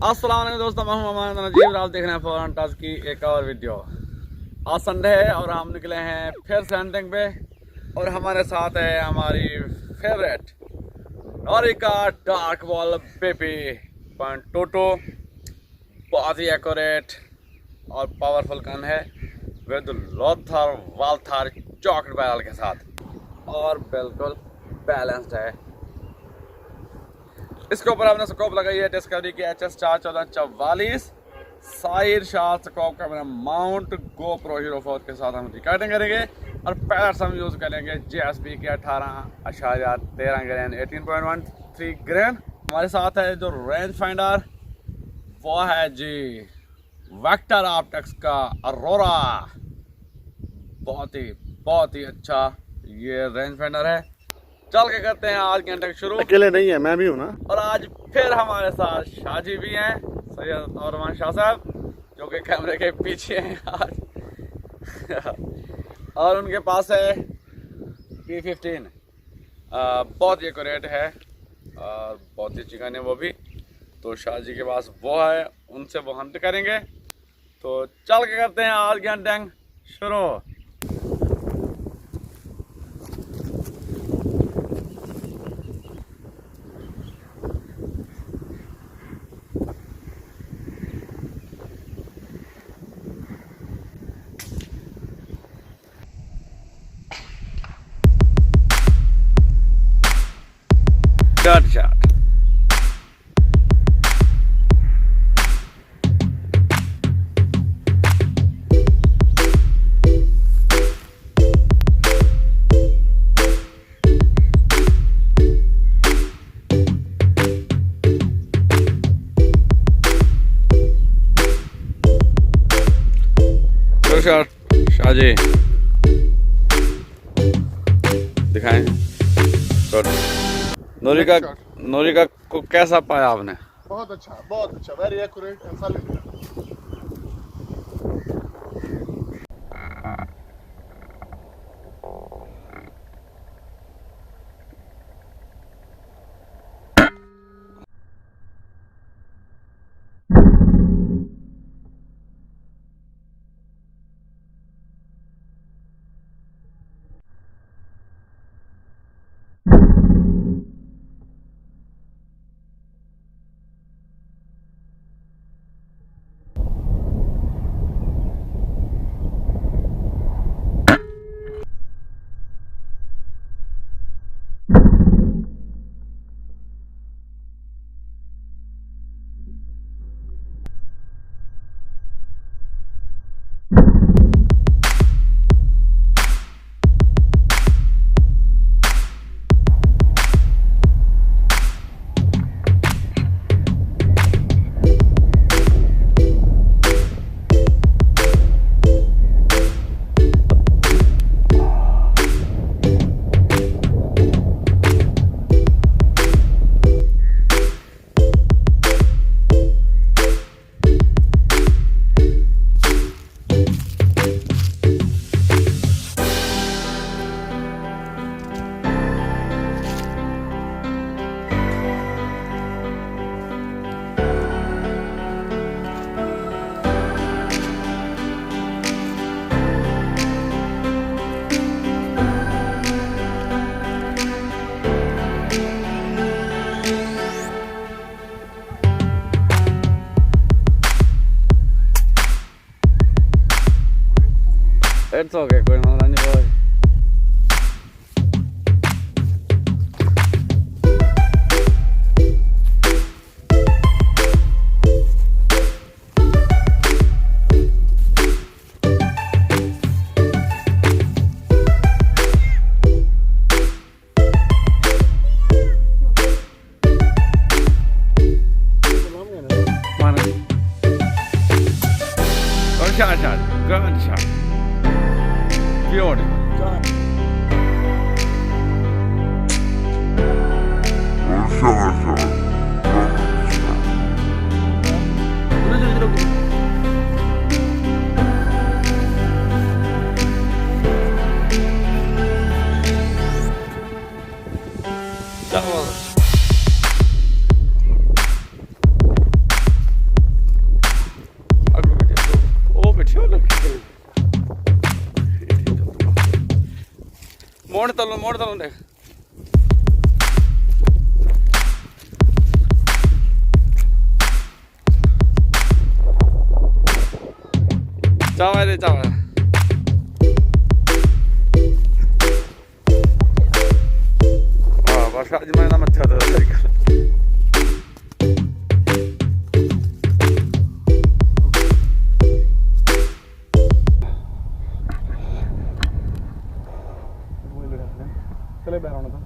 अस्सलाम वालेकुम दोस्तों, मैं हूं अमान नजीब। आप देख रहे हैं फॉरन टच की एक और वीडियो। आज संडे है और हम निकले हैं फिर से हंटिंग पे और हमारे साथ है हमारी फेवरेट नोरिका डार्कबुल बेबी .22। बहुत ही एक्यूरेट और पावरफुल गन है with Lothar Walther chocolate barrel के साथ और बिल्कुल बैलेंस्ड है। इसके ऊपर हमने स्कोप लगाई है डिस्कवरी की HS 41444 Sahir Shah scope camera mount GoPro Hero 4 के साथ हम रिकॉर्डिंग करेंगे और पैलेट्स हम यूज़ करेंगे JSP के 18.13 ग्रेन 18.13 ग्रेन। हमारे साथ है जो रेंज फाइंडर वो है जी वेक्टर ऑप्टिक्स का अरोरा। बहुत ही अच्छा ये रेंज फाइंडर है। चल के करते हैं आज के घंटे शुरू। अकेले नहीं है, मैं भी हूँ ना। और आज फिर हमारे साथ शाहजी भी हैं, सैयद और रहमान शाह साहब, जो कि कैमरे के पीछे हैं आज और उनके पास है P15। बहुत ही एक्यूरेट है और बहुत ही अच्छी गन है वो भी। तो शाहजी के पास वो है, उनसे वो हंट करेंगे। तो चल के करते हैं आज के घंटे शुरू। Good shot. Good shot, Shahaji. दिखाएं। Good. नोरिका को कैसा पाया आपने? बहुत अच्छा, very accurate and solid. It's okay, कोई मसला नहीं भाई। Good shot. Beautiful. मोड़ तलो देख चावा दे चावा बस आज मैं ना मच्छा था चले बैठ होना था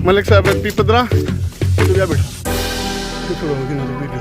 मलिक साहब पी 15 तो क्या बेटा छोड़ो होगी ना वीडियो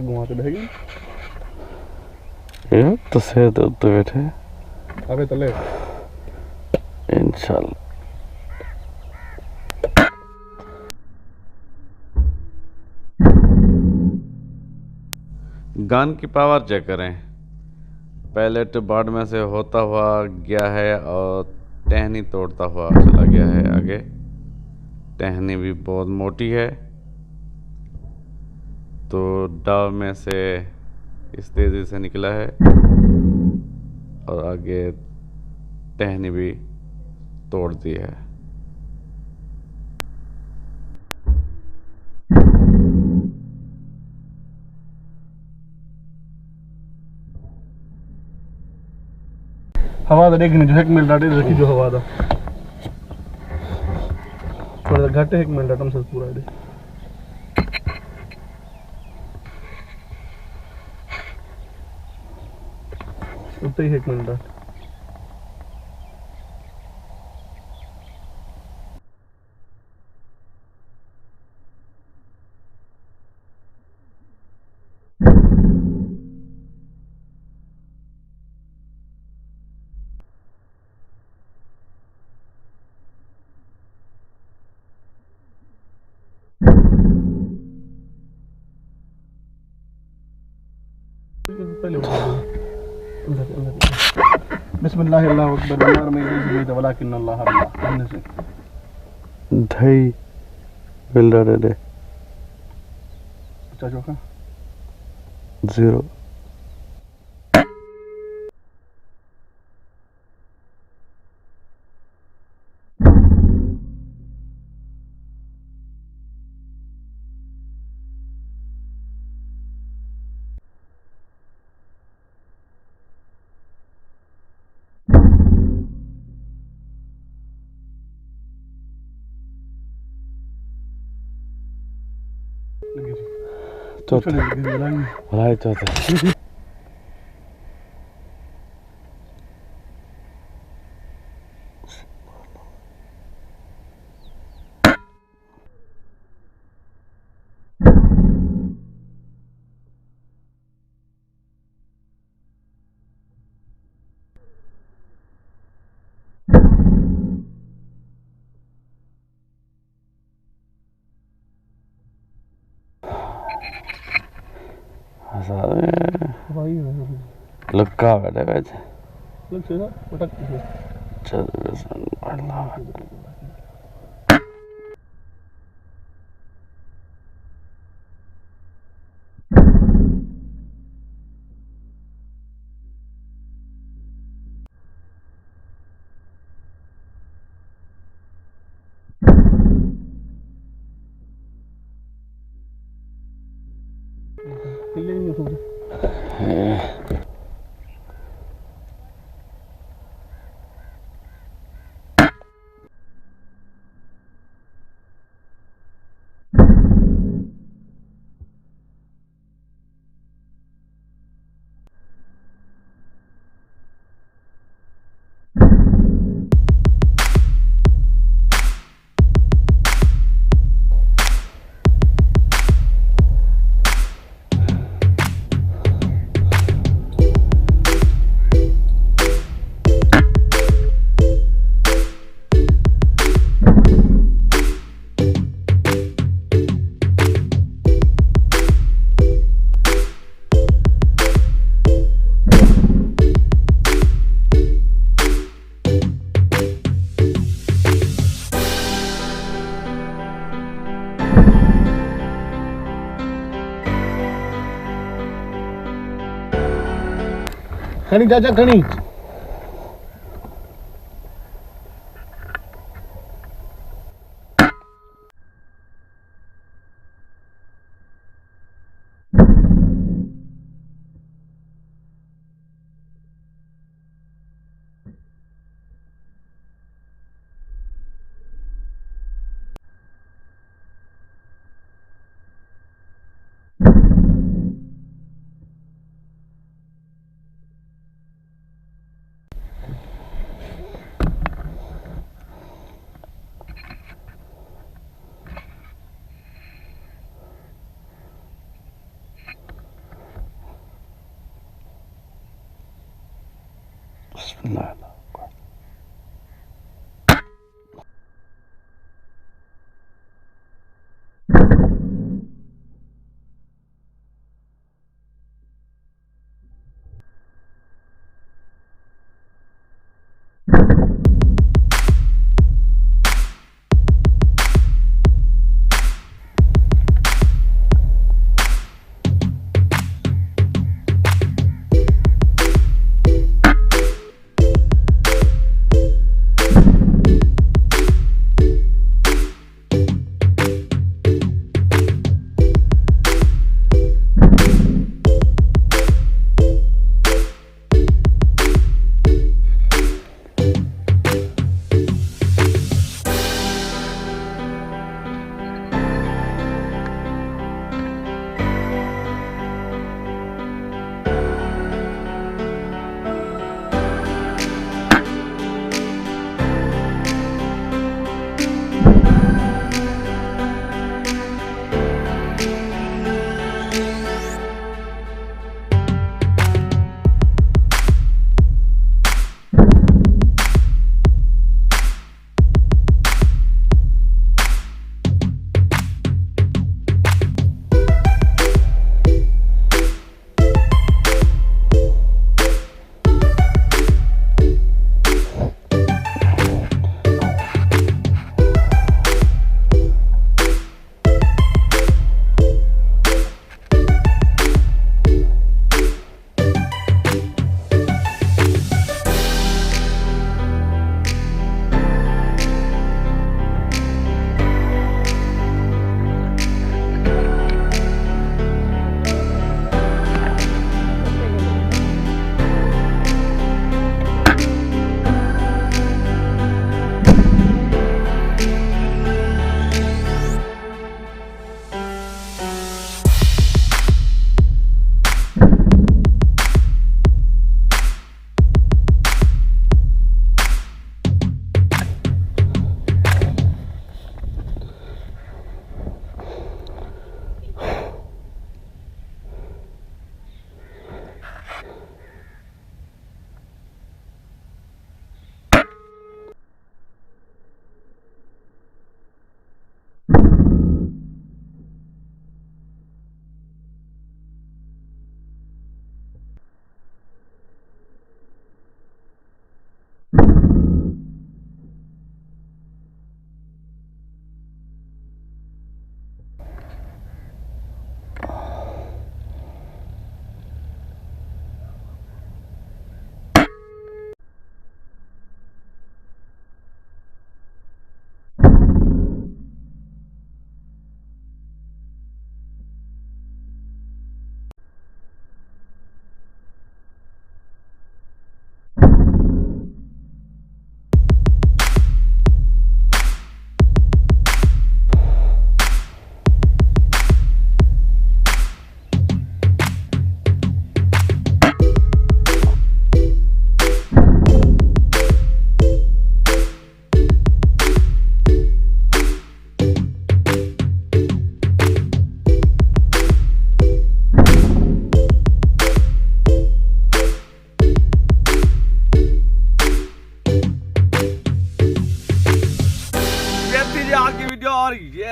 घुमाते रहेगी ये तो सेहत तो बैठे अबे तले इंशाल्लाह गन की पावर चेक करें पैलेट बार्ड में से होता हुआ गया है और टहनी तोड़ता हुआ चला गया है आगे टहनी भी बहुत मोटी है तो डाव में से इस तेज़ी से निकला है और आगे टहनी भी तोड़ दी है। हवा देख नहीं जो एक मिल डाटे देखी जो हवा दा थोड़ा घट एक मिल डाटम से पूरा दे उतना ही एक मिल डाट बिस्मिल्लाह अल्लाहु अकबर उमर में ये वलाकिन अल्लाह अल्लाह कहने से दही बिल्डर दे अच्छा चौका 0 लगी थी चौथा लगी बुलाएंगे भलाई चौथा भाई लक्का बैठे बैठे लग से ना पटक के चल अल्लाह हिलने नहीं हो खनी चाचा खनी बिस्मिल्लाह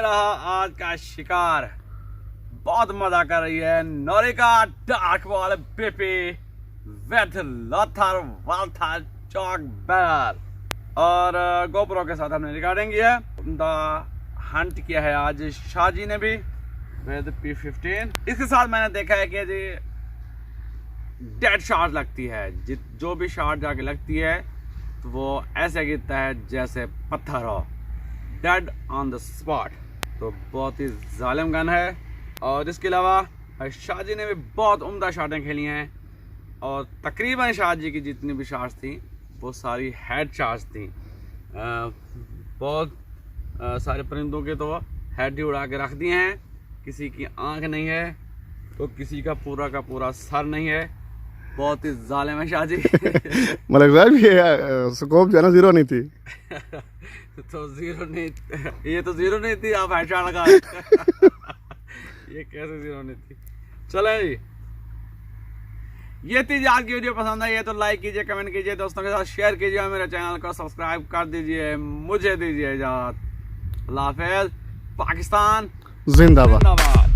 रहा आज का शिकार। बहुत मजा कर रही है Norica dark bull baby with Lothar Walther choke barrel. और गोप्रो के साथ हमने रिकॉर्डिंग की है। द हंट किया है आज शाहजी ने भी विद P15। इसके साथ मैंने देखा है कि जी डेड शॉट लगती है, जो भी शॉट जाके लगती है तो वो ऐसे गिरता है जैसे पत्थर हो, डेड ऑन द स्पॉट। तो बहुत ही जालिम गन है। और इसके अलावा शाहजी ने भी बहुत उम्दा शॉटें खेली हैं और तकरीबन शाहजी की जितनी भी शॉट्स थी वो सारी हेड शॉट्स थी। बहुत सारे परिंदों के तो हेड ही उड़ा के रख दिए हैं। किसी की आंख नहीं है तो किसी का पूरा सर नहीं है। बहुत ही जालिम है शाहजी। मलिक साहब ये स्कोप जो है ना जीरो नहीं थी। तो जीरो नहीं, ये तो जीरो नहीं थी, आप हेडशॉट लगा। ये कैसे जीरो नहीं थी। चले जी, ये थी आज की वीडियो। पसंद आई है तो लाइक कीजिए, कमेंट कीजिए, दोस्तों के साथ शेयर कीजिए, मेरे चैनल को सब्सक्राइब कर दीजिए। मुझे दीजिए इजाजत। अल्लाह हाफिज़। पाकिस्तान जिंदाबाद।